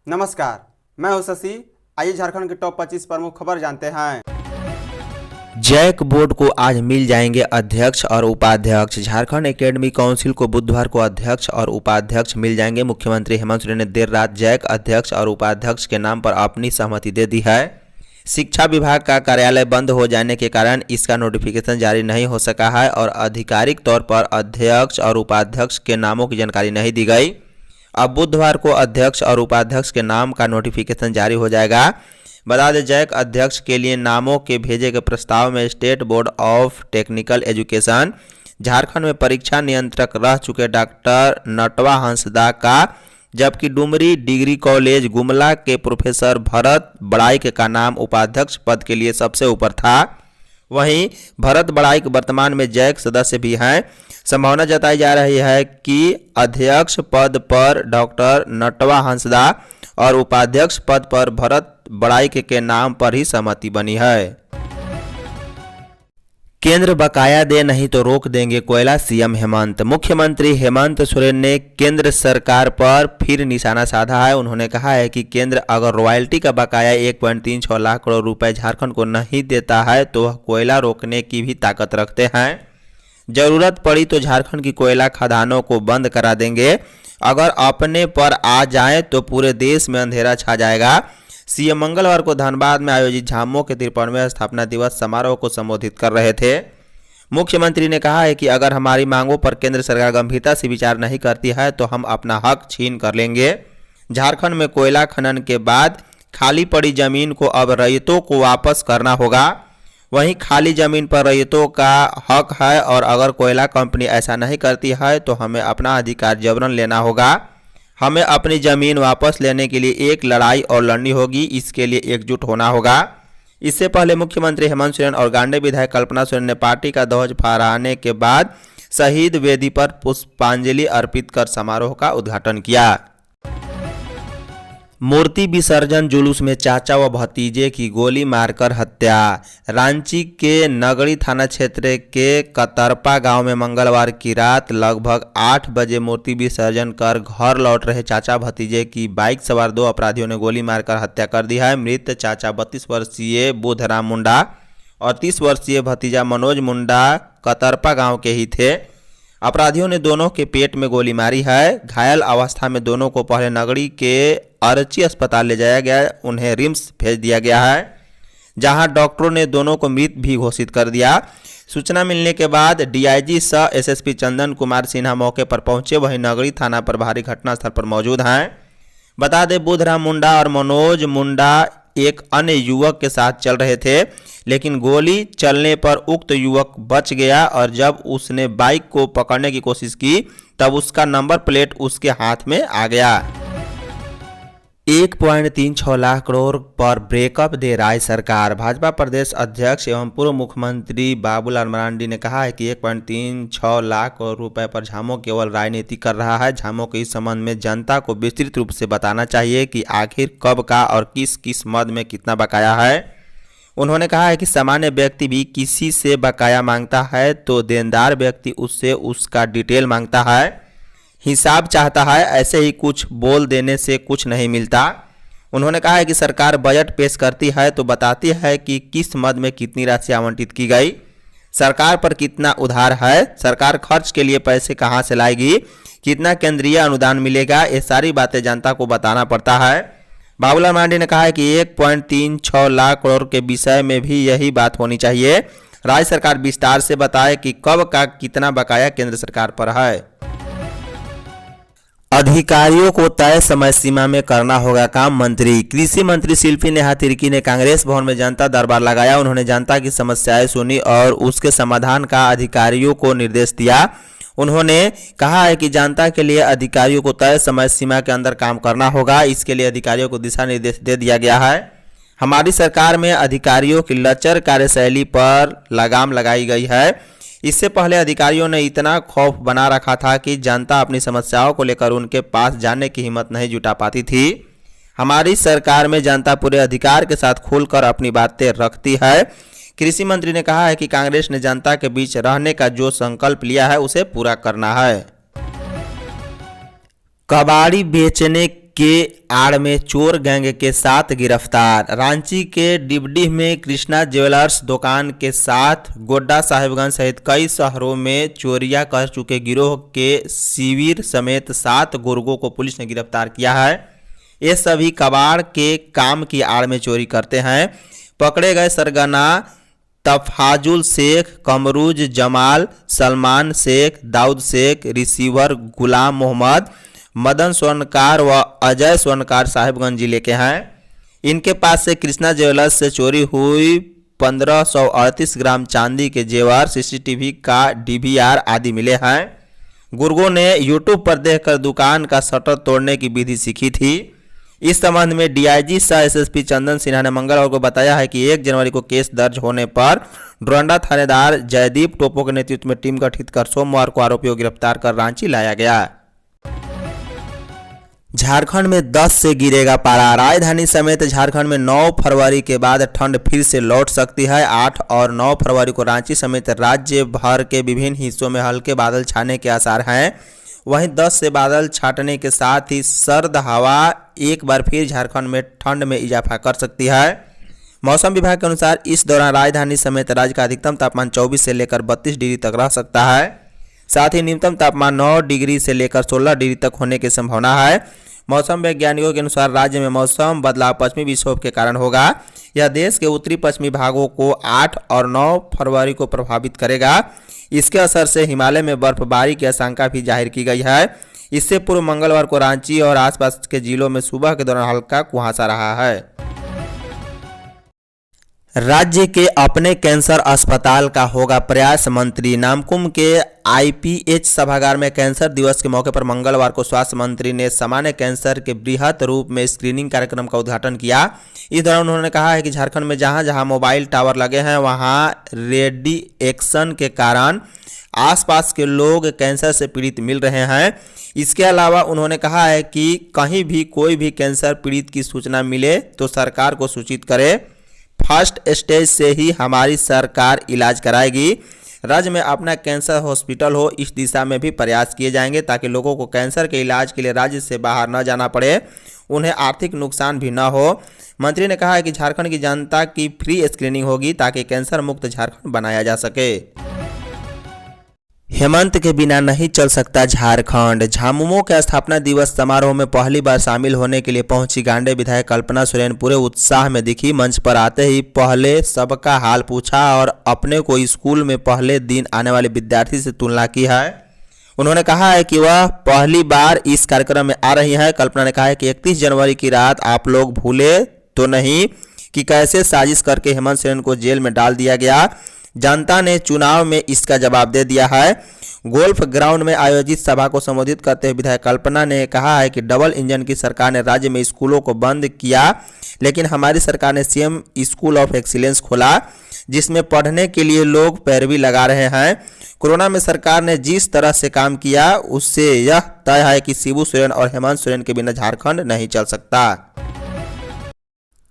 नमस्कार, मैं हूं शशि। आइए झारखंड की टॉप 25 प्रमुख खबर जानते हैं। जैक बोर्ड को आज मिल जाएंगे अध्यक्ष और उपाध्यक्ष। झारखंड एकेडमिक काउंसिल को बुधवार को अध्यक्ष और उपाध्यक्ष मिल जाएंगे। मुख्यमंत्री हेमंत सोरेन ने देर रात जैक अध्यक्ष और उपाध्यक्ष के नाम पर अपनी सहमति दे दी है। शिक्षा विभाग का कार्यालय बंद हो जाने के कारण इसका नोटिफिकेशन जारी नहीं हो सका है और आधिकारिक तौर पर अध्यक्ष और उपाध्यक्ष के नामों की जानकारी नहीं दी गई। अब बुधवार को अध्यक्ष और उपाध्यक्ष के नाम का नोटिफिकेशन जारी हो जाएगा। बता दें, जैक अध्यक्ष के लिए नामों के भेजे गए प्रस्ताव में state board of technical education Jharkhand में परीक्षा नियंत्रक रह चुके डॉक्टर नटवा हंसदा का, जबकि डुमरी डिग्री कॉलेज गुमला के प्रोफेसर भरत बड़ाइक का नाम उपाध्यक्ष पद के लिए सबसे ऊपर था। वहीं भरत बड़ाइक वर्तमान में जैक सदस्य भी हैं। संभावना जताई जा रही है कि अध्यक्ष पद पर डॉक्टर नटवा हंसदा और उपाध्यक्ष पद पर भरत बड़ाइक के नाम पर ही सहमति बनी है। केंद्र बकाया दे नहीं तो रोक देंगे कोयला, सीएम हेमंत। मुख्यमंत्री हेमंत सोरेन ने केंद्र सरकार पर फिर निशाना साधा है। उन्होंने कहा है कि केंद्र अगर रॉयल्टी का बकाया 1.36 लाख करोड़ रुपए झारखंड को नहीं देता है तो वह कोयला रोकने की भी ताकत रखते हैं। जरूरत पड़ी तो झारखंड की कोयला खदानों को बंद करा देंगे। अगर अपने पर आ जाए तो पूरे देश में अंधेरा छा जाएगा। सीएम मंगलवार को धनबाद में आयोजित झामुमो के 53वें स्थापना दिवस समारोह को संबोधित कर रहे थे। मुख्यमंत्री ने कहा है कि अगर हमारी मांगों पर केंद्र सरकार गंभीरता से विचार नहीं करती है तो हम अपना हक छीन कर लेंगे। झारखंड में कोयला खनन के बाद खाली पड़ी जमीन को अब रैयतों को वापस करना होगा। वहीं खाली जमीन पर रैयतों का हक है और अगर कोयला कंपनी ऐसा नहीं करती है तो हमें अपना अधिकार जबरन लेना होगा। हमें अपनी ज़मीन वापस लेने के लिए एक लड़ाई और लड़नी होगी। इसके लिए एकजुट होना होगा। इससे पहले मुख्यमंत्री हेमंत सोरेन और गांडे विधायक कल्पना सोरेन ने पार्टी का ध्वज फहराने के बाद शहीद वेदी पर पुष्पांजलि अर्पित कर समारोह का उद्घाटन किया। मूर्ति विसर्जन जुलूस में चाचा व भतीजे की गोली मारकर हत्या। रांची के नगड़ी थाना क्षेत्र के कतरपा गांव में मंगलवार की रात लगभग 8 बजे मूर्ति विसर्जन कर घर लौट रहे चाचा भतीजे की बाइक सवार 2 अपराधियों ने गोली मारकर हत्या कर दी है। मृत चाचा 32 वर्षीय बुधराम मुंडा और 30 वर्षीय भतीजा मनोज मुंडा कतरपा गाँव के ही थे। अपराधियों ने दोनों के पेट में गोली मारी है। घायल अवस्था में दोनों को पहले नगड़ी के अर्ची अस्पताल ले जाया गया। उन्हें रिम्स भेज दिया गया है, जहां डॉक्टरों ने दोनों को मृत भी घोषित कर दिया। सूचना मिलने के बाद डीआईजी सह एसएसपी चंदन कुमार सिन्हा मौके पर पहुंचे। वहीं नगड़ी थाना प्रभारी घटनास्थल पर मौजूद हैं। बता दें, बुधराम मुंडा और मनोज मुंडा एक अन्य युवक के साथ चल रहे थे, लेकिन गोली चलने पर उक्त युवक बच गया और जब उसने बाइक को पकड़ने की कोशिश की तब उसका नंबर प्लेट उसके हाथ में आ गया। 1.36 लाख करोड़ पर ब्रेकअप दे राज्य सरकार। भाजपा प्रदेश अध्यक्ष एवं पूर्व मुख्यमंत्री बाबूलाल मरांडी ने कहा है कि 1.36 लाख करोड़ रुपए पर झामुमो केवल राजनीति कर रहा है। झामुमो के इस संबंध में जनता को विस्तृत रूप से बताना चाहिए कि आखिर कब का और किस किस मद में कितना बकाया है। उन्होंने कहा है कि सामान्य व्यक्ति भी किसी से बकाया मांगता है तो देनदार व्यक्ति उससे उसका डिटेल मांगता है, हिसाब चाहता है। ऐसे ही कुछ बोल देने से कुछ नहीं मिलता। उन्होंने कहा है कि सरकार बजट पेश करती है तो बताती है कि किस मद में कितनी राशि आवंटित की गई, सरकार पर कितना उधार है, सरकार खर्च के लिए पैसे कहां से लाएगी, कितना केंद्रीय अनुदान मिलेगा। ये सारी बातें जनता को बताना पड़ता है। बाबूलाल मरांडी ने कहा है कि 1.36 लाख करोड़ के विषय में भी यही बात होनी चाहिए। राज्य सरकार विस्तार से बताए कि कब का कितना बकाया केंद्र सरकार पर है। अधिकारियों को तय समय सीमा में करना होगा काम। मंत्री कृषि मंत्री शिल्पी नेहा तिर्की ने कांग्रेस भवन में जनता दरबार लगाया। उन्होंने जनता की समस्याएं सुनी और उसके समाधान का अधिकारियों को निर्देश दिया। उन्होंने कहा है कि जनता के लिए अधिकारियों को तय समय सीमा के अंदर काम करना होगा। इसके लिए अधिकारियों को दिशा निर्देश दे दिया गया है। हमारी सरकार में अधिकारियों की लचर कार्यशैली पर लगाम लगाई गई है। इससे पहले अधिकारियों ने इतना खौफ बना रखा था कि जनता अपनी समस्याओं को लेकर उनके पास जाने की हिम्मत नहीं जुटा पाती थी। हमारी सरकार में जनता पूरे अधिकार के साथ खुलकर अपनी बातें रखती है। कृषि मंत्री ने कहा है कि कांग्रेस ने जनता के बीच रहने का जो संकल्प लिया है उसे पूरा करना है। कबाड़ी बेचने के आड़ में चोर गैंग के साथ गिरफ्तार। रांची के डिबडीह में कृष्णा ज्वेलर्स दुकान के साथ गोड्डा साहिबगंज सहित कई शहरों में चोरियां कर चुके गिरोह के शिविर समेत 7 गुर्गों को पुलिस ने गिरफ्तार किया है। ये सभी कबाड़ के काम की आड़ में चोरी करते हैं। पकड़े गए सरगना तफाजुल शेख, कमरूज जमाल, सलमान शेख, दाऊद शेख, रिसीवर गुलाम मोहम्मद, मदन स्वर्णकार व अजय स्वर्णकार साहिबगंज जिले के हैं। इनके पास से कृष्णा ज्वेलर्स से चोरी हुई 1538 ग्राम चांदी के जेवर, सीसीटीवी का डीवीआर आदि मिले हैं। गुर्गों ने यूट्यूब पर देखकर दुकान का शटर तोड़ने की विधि सीखी थी। इस संबंध में डीआईजी सह एसएसपी चंदन सिन्हा ने मंगलवार को बताया है कि 1 जनवरी को केस दर्ज होने पर डोरंडा थानेदार जयदीप टोपो के नेतृत्व में टीम गठित कर सोमवार को आरोपियों को गिरफ्तार कर रांची लाया गया। झारखंड में 10 से गिरेगा पारा। राजधानी समेत झारखंड में 9 फरवरी के बाद ठंड फिर से लौट सकती है। 8 और 9 फरवरी को रांची समेत राज्य भर के विभिन्न हिस्सों में हल्के बादल छाने के आसार हैं। वहीं 10 से बादल छाटने के साथ ही सर्द हवा एक बार फिर झारखंड में ठंड में इजाफा कर सकती है। मौसम विभाग के अनुसार इस दौरान राजधानी समेत राज्य का अधिकतम तापमान 24 से लेकर 32 डिग्री तक रह सकता है। साथ ही न्यूनतम तापमान 9 डिग्री से लेकर 16 डिग्री तक होने की संभावना है। मौसम वैज्ञानिकों के अनुसार राज्य में मौसम बदलाव पश्चिमी विक्षोभ के कारण होगा। यह देश के उत्तरी पश्चिमी भागों को 8 और 9 फरवरी को प्रभावित करेगा। इसके असर से हिमालय में बर्फबारी की आशंका भी जाहिर की गई है। इससे पूर्व मंगलवार को रांची और आसपास के जिलों में सुबह के दौरान हल्का कुहासा रहा है। राज्य के अपने कैंसर अस्पताल का होगा प्रयास। मंत्री नामकुम के आईपीएच सभागार में कैंसर दिवस के मौके पर मंगलवार को स्वास्थ्य मंत्री ने सामान्य कैंसर के बृहत रूप में स्क्रीनिंग कार्यक्रम का उद्घाटन किया। इस दौरान उन्होंने कहा है कि झारखंड में जहां जहां मोबाइल टावर लगे हैं वहां रेडिएशन के कारण आसपास के लोग कैंसर से पीड़ित मिल रहे हैं। इसके अलावा उन्होंने कहा है कि कहीं भी कोई भी कैंसर पीड़ित की सूचना मिले तो सरकार को सूचित करे। फर्स्ट स्टेज से ही हमारी सरकार इलाज कराएगी। राज्य में अपना कैंसर हॉस्पिटल हो, इस दिशा में भी प्रयास किए जाएंगे ताकि लोगों को कैंसर के इलाज के लिए राज्य से बाहर न जाना पड़े, उन्हें आर्थिक नुकसान भी न हो। मंत्री ने कहा है कि झारखंड की जनता की फ्री स्क्रीनिंग होगी ताकि कैंसर मुक्त झारखंड बनाया जा सके। हेमंत के बिना नहीं चल सकता झारखंड। झामुमो के स्थापना दिवस समारोह में पहली बार शामिल होने के लिए पहुंची गांडे विधायक कल्पना सोरेन पूरे उत्साह में दिखी। मंच पर आते ही पहले सबका हाल पूछा और अपने को स्कूल में पहले दिन आने वाले विद्यार्थी से तुलना की है। उन्होंने कहा है कि वह पहली बार इस कार्यक्रम में आ रही है। कल्पना ने कहा है कि 31 जनवरी की रात आप लोग भूले तो नहीं कि कैसे साजिश करके हेमंत सोरेन को जेल में डाल दिया गया। जनता ने चुनाव में इसका जवाब दे दिया है। गोल्फ ग्राउंड में आयोजित सभा को संबोधित करते हुए विधायक कल्पना ने कहा है कि डबल इंजन की सरकार ने राज्य में स्कूलों को बंद किया, लेकिन हमारी सरकार ने सीएम स्कूल ऑफ एक्सीलेंस खोला जिसमें पढ़ने के लिए लोग पैरवी लगा रहे हैं। कोरोना में सरकार ने जिस तरह से काम किया उससे यह तय है कि शिबू सोरेन और हेमंत सोरेन के बिना झारखंड नहीं चल सकता।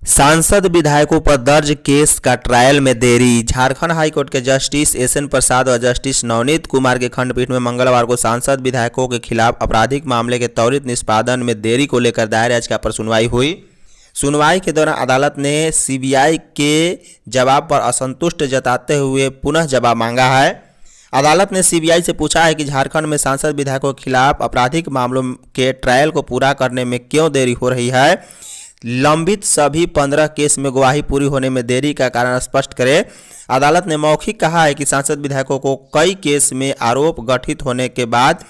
सांसद विधायकों पर दर्ज केस का ट्रायल में देरी। झारखंड हाईकोर्ट के जस्टिस एसएन प्रसाद और जस्टिस नवनीत कुमार के खंडपीठ में मंगलवार को सांसद विधायकों के खिलाफ आपराधिक मामले के त्वरित निष्पादन में देरी को लेकर दायर याचिका पर सुनवाई हुई। सुनवाई के दौरान अदालत ने सीबीआई के जवाब पर असंतुष्ट जताते हुए पुनः जवाब मांगा है। अदालत ने सीबीआई से पूछा है कि झारखंड में सांसद विधायकों के खिलाफ आपराधिक मामलों के ट्रायल को पूरा करने में क्यों देरी हो रही है। लंबित सभी 15 केस में गवाही पूरी होने में देरी का कारण स्पष्ट करें। अदालत ने मौखिक कहा है कि सांसद विधायकों को कई केस में आरोप गठित होने के बाद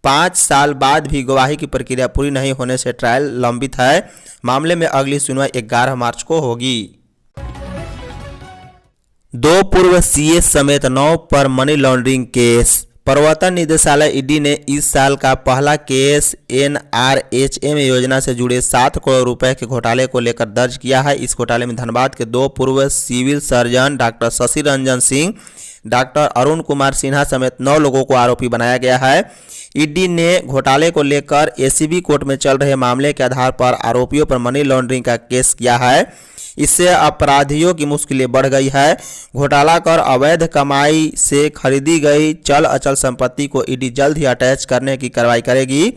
5 साल बाद भी गवाही की प्रक्रिया पूरी नहीं होने से ट्रायल लंबित है। मामले में अगली सुनवाई 11 मार्च को होगी। 2 पूर्व सीए समेत 9 पर मनी लॉन्ड्रिंग केस। प्रवर्तन निदेशालय ईडी ने इस साल का पहला केस एनआरएचएम योजना से जुड़े 7 करोड़ रुपए के घोटाले को लेकर दर्ज किया है। इस घोटाले में धनबाद के 2 पूर्व civil surgeon doctor Shashi Ranjan Singh, doctor Arun Kumar Sinha समेत 9 लोगों को आरोपी बनाया गया है। ईडी ने घोटाले को लेकर एसीबी कोर्ट में चल रहे मामले के आधार पर आरोपियों पर मनी लॉन्ड्रिंग का केस किया है। इससे अपराधियों की मुश्किलें बढ़ गई है। घोटाला कर अवैध कमाई से खरीदी गई चल अचल संपत्ति को ईडी जल्द ही अटैच करने की कार्रवाई करेगी।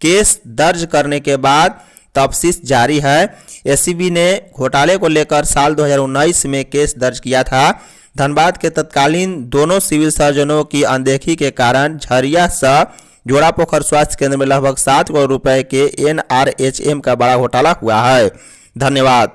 केस दर्ज करने के बाद तफ्तीश जारी है। एसीबी ने घोटाले को लेकर साल 2019 में केस दर्ज किया था। धनबाद के तत्कालीन दोनों सिविल सर्जनों की अनदेखी के कारण झरिया सह जोड़ापोखर स्वास्थ्य केंद्र में लगभग 7 करोड़ रुपए के NRHM का बड़ा घोटाला हुआ है। धन्यवाद।